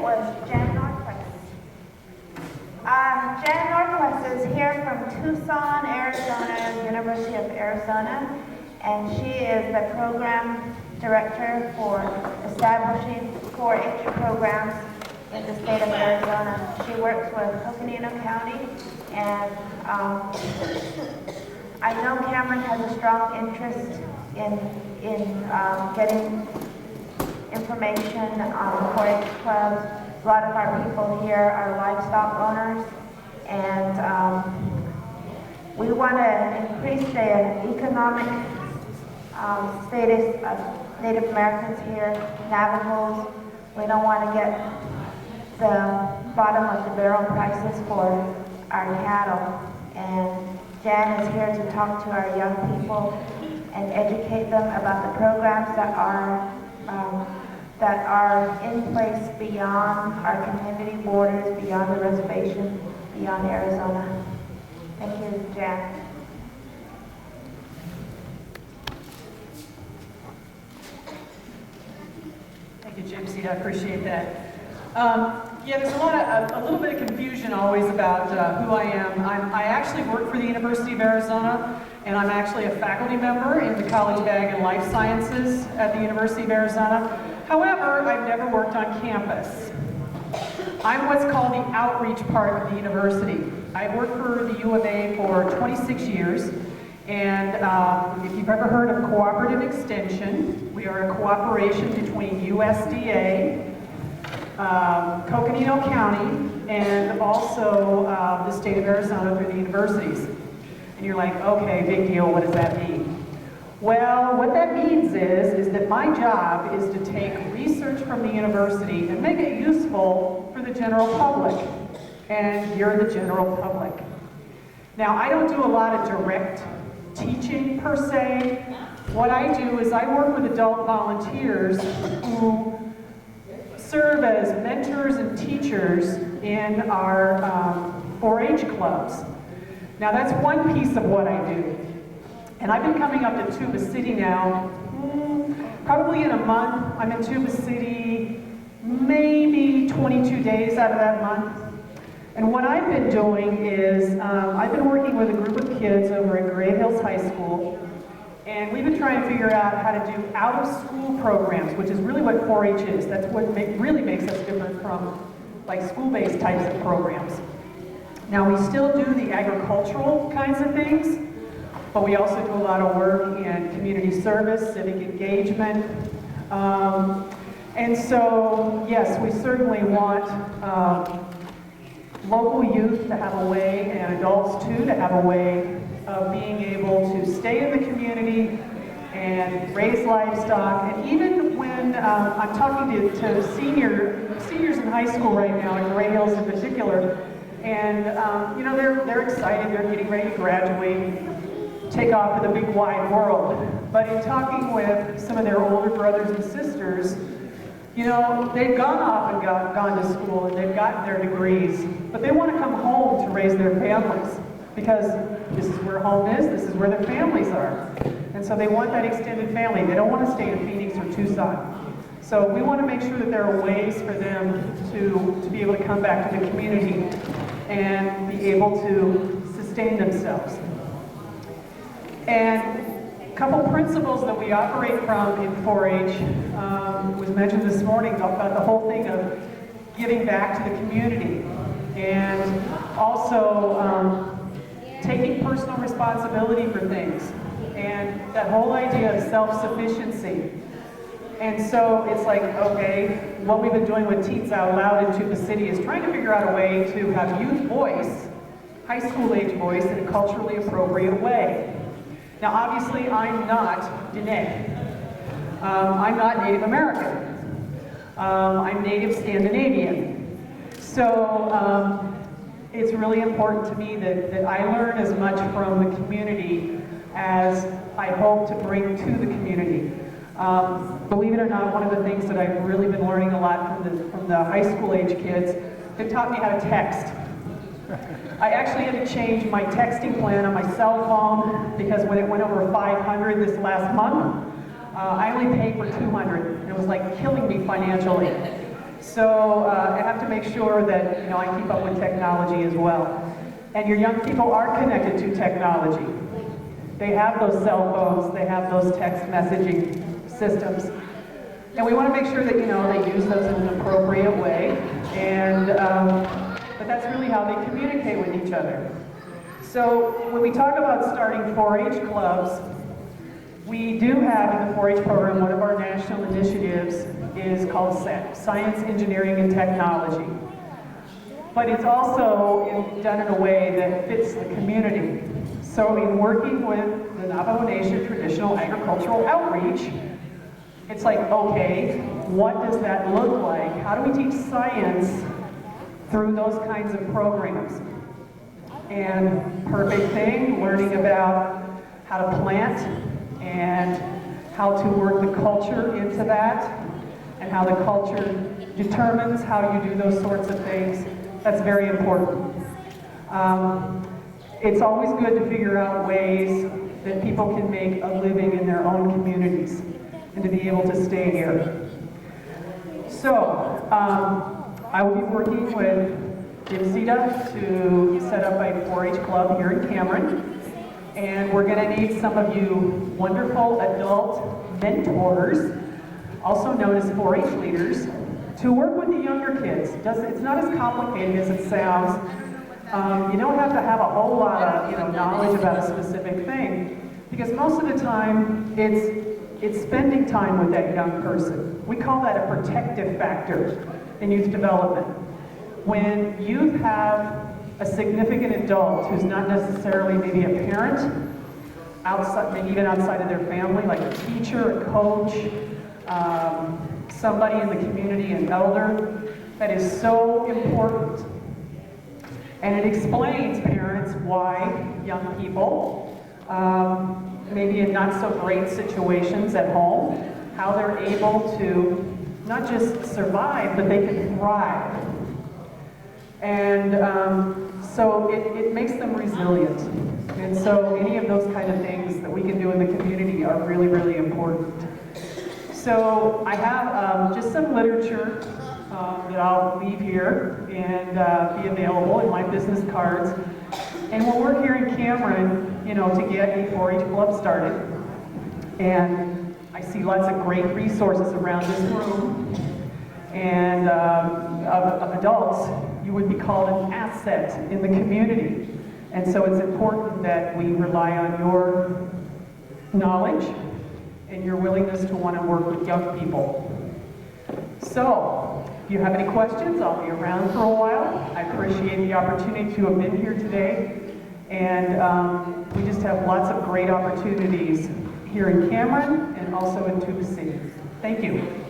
was Jen Norquest. Jen Norquest is here from Tucson, Arizona, University of Arizona, and she is the program director for establishing 4-H programs in the state of Arizona. She works with Coconino County, and I know Cameron has a strong interest in getting information on 4-H clubs. A lot of our people here are livestock owners, and we want to increase the economic status of Native Americans here, Navajos. We don't want to get the bottom of the barrel prices for our cattle. And Jan is here to talk to our young people and educate them about the programs that are in place beyond our community borders, beyond the reservation, beyond Arizona. Thank you, Jan. Thank you, Gypsy. I appreciate that. Yeah, there's a little bit of confusion always about who I am. I actually work for the University of Arizona, and I'm actually a faculty member in the College Ag and Life Sciences at the University of Arizona. However, I've never worked on campus. I'm what's called the outreach part of the university. I worked for the U of A for 26 years, and if you've ever heard of cooperative extension, we are a cooperation between USDA, Coconino County, and also the state of Arizona through the universities. And you're like, okay, big deal, what does that mean? Well, what that means is that my job is to take research from the university and make it useful for the general public. And you're the general public. Now, I don't do a lot of direct teaching per se. What I do is I work with adult volunteers who serve as mentors and teachers in our 4-H clubs. Now, that's one piece of what I do. And I've been coming up to Tuba City now, probably in a month. I'm in Tuba City maybe 22 days out of that month. And what I've been doing is, I've been working with a group of kids over at Gray Hills High School, and we've been trying to figure out how to do out-of-school programs, which is really what 4-H is. That's what really makes us different from like school-based types of programs. Now, we still do the agricultural kinds of things, but we also do a lot of work in community service, civic engagement. And so, yes, we certainly want local youth to have a way, and adults too, to have a way of being able to stay in the community and raise livestock. And even when I'm talking to seniors in high school right now, in Gray Hills in particular, and you know, they're excited, they're getting ready to graduate, take off to the big wide world. But in talking with some of their older brothers and sisters, you know, they've gone off and gone to school and they've gotten their degrees, but they want to come home to raise their families because this is where home is, this is where their families are. And so they want that extended family. They don't want to stay in Phoenix or Tucson. So we want to make sure that there are ways for them to be able to come back to the community and be able to sustain themselves. And a couple principles that we operate from in 4-H was mentioned this morning about the whole thing of giving back to the community and also taking personal responsibility for things and that whole idea of self-sufficiency. And so it's like, okay, what we've been doing with Teens Out Loud in Tuba City is trying to figure out a way to have youth voice, high school age voice, in a culturally appropriate way. Now, obviously, I'm not Diné. I'm not Native American. I'm Native Scandinavian. So it's really important to me that I learn as much from the community as I hope to bring to the community. Believe it or not, one of the things that I've really been learning a lot from the high school age kids, they've taught me how to text. I actually had to change my texting plan on my cell phone because when it went over 500 this last month, I only paid for 200. It was like killing me financially. So I have to make sure that, you know, I keep up with technology as well. And your young people are connected to technology. They have those cell phones, they have those text messaging systems. And we want to make sure that, you know, they use those in an appropriate way. And, but that's really how they communicate with each other. So when we talk about starting 4-H clubs, we do have in the 4-H program, one of our national initiatives is called Science, Engineering, and Technology. But it's also done in a way that fits the community. So in working with the Navajo Nation Traditional Agricultural Outreach, it's like, okay, what does that look like? How do we teach science through those kinds of programs? And perfect thing, learning about how to plant and how to work the culture into that, and how the culture determines how you do those sorts of things. That's very important. It's always good to figure out ways that people can make a living in their own communities and to be able to stay here. So, I will be working with Dimsita to set up a 4-H club here in Cameron. And we're going to need some of you wonderful adult mentors, also known as 4-H leaders, to work with the younger kids. It's not as complicated as it sounds. You don't have to have a whole lot of, you know, knowledge about a specific thing, because most of the time it's spending time with that young person. We call that a protective factor in youth development. When youth have a significant adult who's not necessarily maybe a parent, outside, maybe even outside of their family, like a teacher, a coach, somebody in the community, an elder, that is so important. And it explains, parents, why young people, maybe in not so great situations at home, how they're able to not just survive, but they can thrive. And so it makes them resilient. And so any of those kind of things that we can do in the community are really, really important. So I have just some literature that I'll leave here and be available in my business cards. And we'll work here in Cameron, you know, to get a 4-H club started. And I see lots of great resources around this room. And of adults, you would be called an asset in the community. And so it's important that we rely on your knowledge and your willingness to want to work with young people. So, if you have any questions, I'll be around for a while. I appreciate the opportunity to have been here today. And we just have lots of great opportunities here in Cameron and also in Tuba City. Thank you.